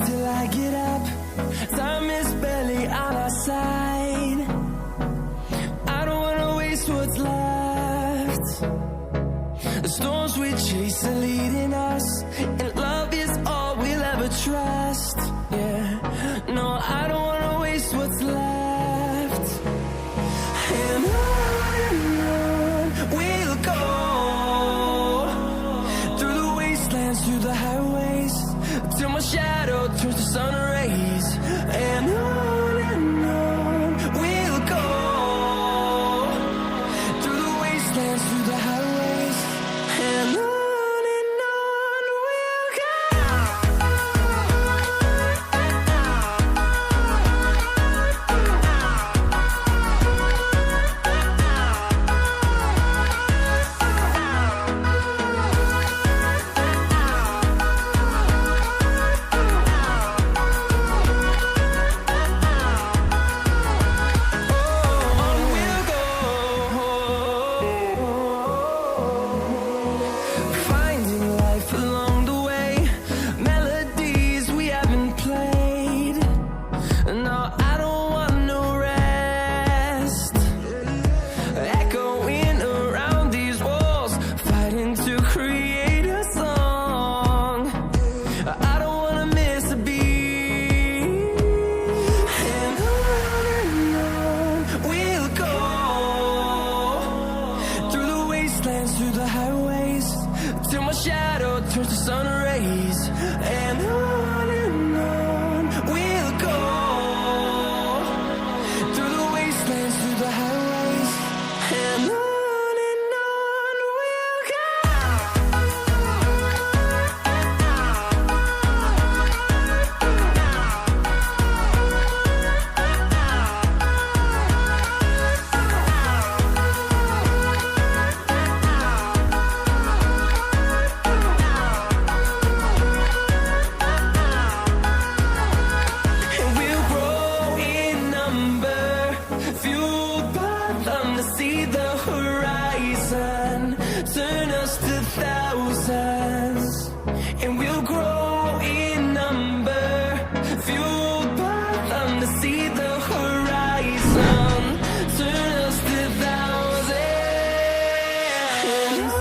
till I get up. Time is barely on our side. I don't wanna waste what's left. The storms we chase are leading us, and love is all we'll ever trust. Yeah, no, I don't wanna waste what's left. And on we'll go, through the wastelands, through the highways, till my shadow turns to sun rays. And on we'll go, through the wastelands, through the highways, and on we'll go. Through the highways, till my shadow turns to sun rays. And